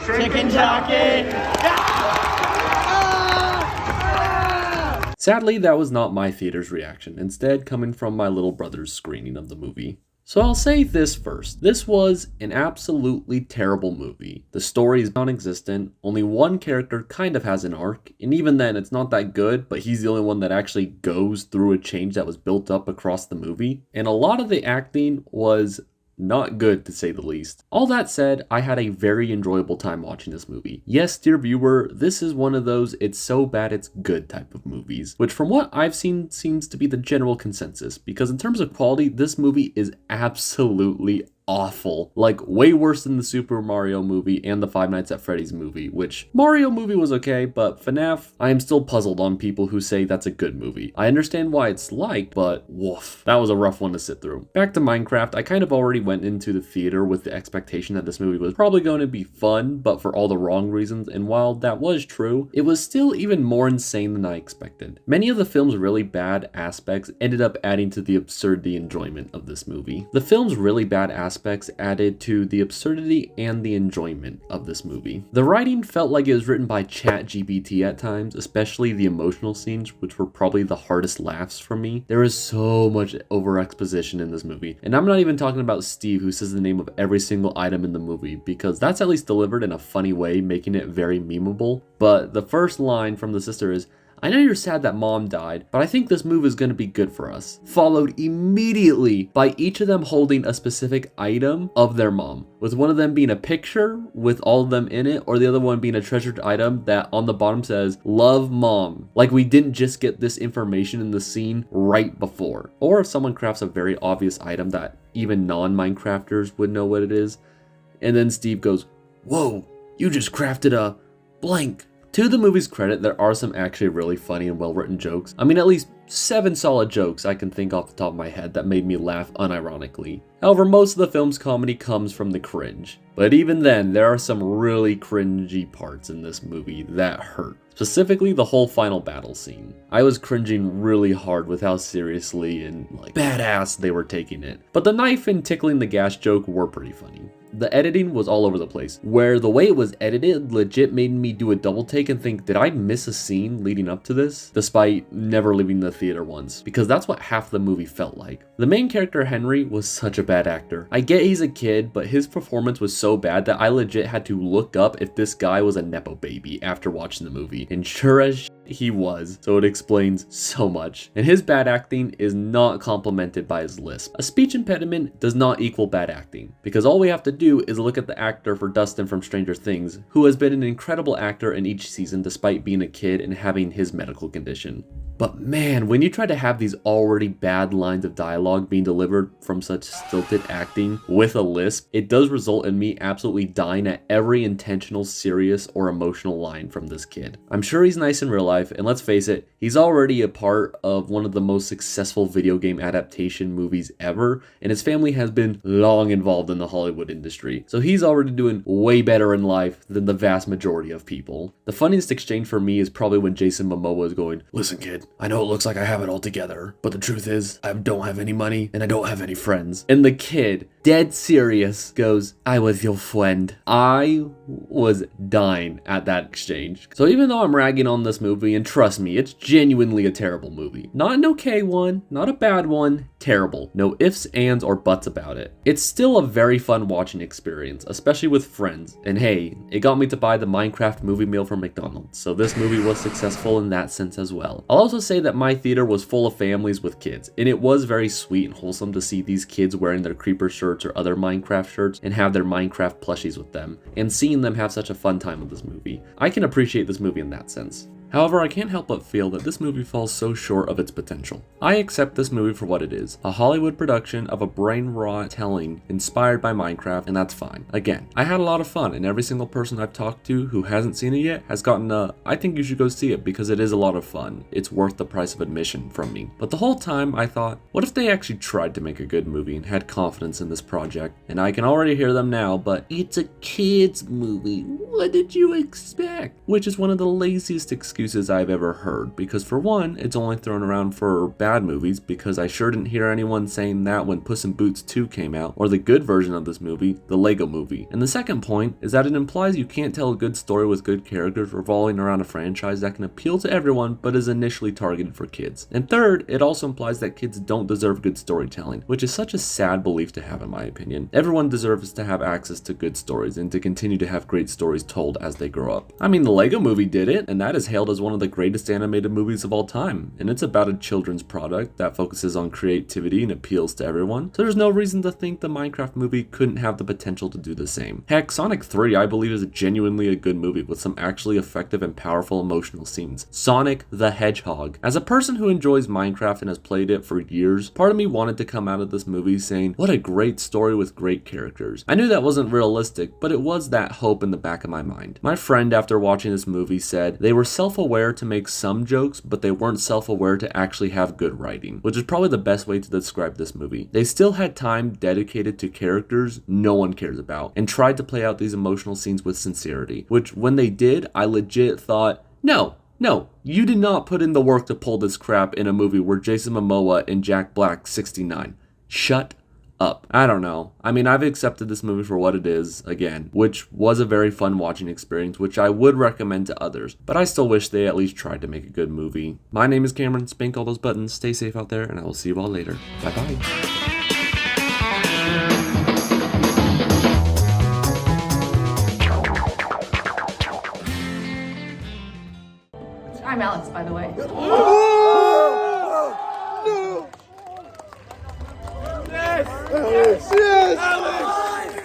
Chicken jockey! Sadly, that was not my theater's reaction, instead coming from my little brother's screening of the movie. So I'll say this first. This was an absolutely terrible movie. The story is non-existent, only one character kind of has an arc, and even then it's not that good, but he's the only one that actually goes through a change that was built up across the movie. And a lot of the acting was not good, to say the least. All that said, I had a very enjoyable time watching this movie. Yes, dear viewer, this is one of those it's so bad it's good type of movies, which from what I've seen seems to be the general consensus, because in terms of quality, this movie is absolutely awful. Like, way worse than the Super Mario movie and the Five Nights at Freddy's movie, which Mario movie was okay, but FNAF, I am still puzzled on people who say that's a good movie. I understand why it's liked, but woof, that was a rough one to sit through. Back to Minecraft, I kind of already went into the theater with the expectation that this movie was probably going to be fun, but for all the wrong reasons, and while that was true, it was still even more insane than I expected. Many of the film's really bad aspects ended up adding to the absurdity enjoyment of this movie. The film's really bad aspects added to the absurdity and the enjoyment of this movie. The writing felt like it was written by ChatGPT at times, especially the emotional scenes, which were probably the hardest laughs for me. There is so much over exposition in this movie, and I'm not even talking about Steve, who says the name of every single item in the movie, because that's at least delivered in a funny way, making it very memeable. But the first line from the sister is, "I know you're sad that mom died, but I think this move is going to be good for us." Followed immediately by each of them holding a specific item of their mom, with one of them being a picture with all of them in it, or the other one being a treasured item that on the bottom says, "Love mom." Like we didn't just get this information in the scene right before. Or if someone crafts a very obvious item that even non-Minecrafters would know what it is, and then Steve goes, "Whoa, you just crafted a blank." To the movie's credit, there are some actually really funny and well-written jokes. I mean, at least 7 solid jokes I can think off the top of my head that made me laugh unironically. However, most of the film's comedy comes from the cringe. But even then, there are some really cringy parts in this movie that hurt. Specifically, the whole final battle scene. I was cringing really hard with how seriously and badass they were taking it. But the knife and tickling the gas joke were pretty funny. The editing was all over the place, where the way it was edited legit made me do a double take and think, did I miss a scene leading up to this? Despite never leaving the theater once, because that's what half the movie felt like. The main character, Henry, was such a bad actor. I get he's a kid, but his performance was so bad that I legit had to look up if this guy was a Nepo baby after watching the movie, and sure as shit, he was, so it explains so much. And his bad acting is not complemented by his lisp. A speech impediment does not equal bad acting, because all we have to do is look at the actor for Dustin from Stranger Things, who has been an incredible actor in each season despite being a kid and having his medical condition. But man, when you try to have these already bad lines of dialogue being delivered from such stilted acting with a lisp, it does result in me absolutely dying at every intentional, serious, or emotional line from this kid. I'm sure he's nice in real life, and let's face it, he's already a part of one of the most successful video game adaptation movies ever, and his family has been long involved in the Hollywood industry, so he's already doing way better in life than the vast majority of people. The funniest exchange for me is probably when Jason Momoa is going, "Listen kid, I know it looks like I have it all together, but the truth is, I don't have any money, and I don't have any friends." And the kid, dead serious, goes, "I was your friend." I was dying at that exchange. So even though I'm ragging on this movie, and trust me, it's genuinely a terrible movie. Not an okay one, not a bad one, terrible. No ifs, ands, or buts about it. It's still a very fun watching experience, especially with friends. And hey, it got me to buy the Minecraft movie meal from McDonald's, so this movie was successful in that sense as well. I'll also say that my theater was full of families with kids, and it was very sweet and wholesome to see these kids wearing their Creeper shirts or other Minecraft shirts and have their Minecraft plushies with them, and seeing them have such a fun time with this movie. I can appreciate this movie in that sense. However, I can't help but feel that this movie falls so short of its potential. I accept this movie for what it is, a Hollywood production of a brain-rot telling inspired by Minecraft, and that's fine. Again, I had a lot of fun, and every single person I've talked to who hasn't seen it yet has gotten a, "I think you should go see it because it is a lot of fun. It's worth the price of admission" from me. But the whole time I thought, what if they actually tried to make a good movie and had confidence in this project? And I can already hear them now, but it's a kid's movie. What did you expect? Which is one of the laziest excuses excuses I've ever heard, because for one, it's only thrown around for bad movies, because I sure didn't hear anyone saying that when Puss in Boots 2 came out, or the good version of this movie, the Lego Movie. And the second point is that it implies you can't tell a good story with good characters revolving around a franchise that can appeal to everyone but is initially targeted for kids. And third, it also implies that kids don't deserve good storytelling, which is such a sad belief to have in my opinion. Everyone deserves to have access to good stories and to continue to have great stories told as they grow up. I mean, the Lego Movie did it, and that is hailed as one of the greatest animated movies of all time, and it's about a children's product that focuses on creativity and appeals to everyone, so there's no reason to think the Minecraft movie couldn't have the potential to do the same. Heck, Sonic 3 I believe is genuinely a good movie with some actually effective and powerful emotional scenes. Sonic the Hedgehog. As a person who enjoys Minecraft and has played it for years, part of me wanted to come out of this movie saying, what a great story with great characters. I knew that wasn't realistic, but it was that hope in the back of my mind. My friend, after watching this movie, said they were self-aware to make some jokes, but they weren't self-aware to actually have good writing, which is probably the best way to describe this movie. They still had time dedicated to characters no one cares about, and tried to play out these emotional scenes with sincerity, which when they did, I legit thought, no, you did not put in the work to pull this crap in a movie where Jason Momoa and Jack Black 69. Shut up. I don't know. I mean, I've accepted this movie for what it is, again, which was a very fun watching experience, which I would recommend to others, but I still wish they at least tried to make a good movie. My name is Cameron, spank all those buttons, stay safe out there, and I will see you all later. Bye-bye. I'm Alex, by the way. Yes! Yes! Alex!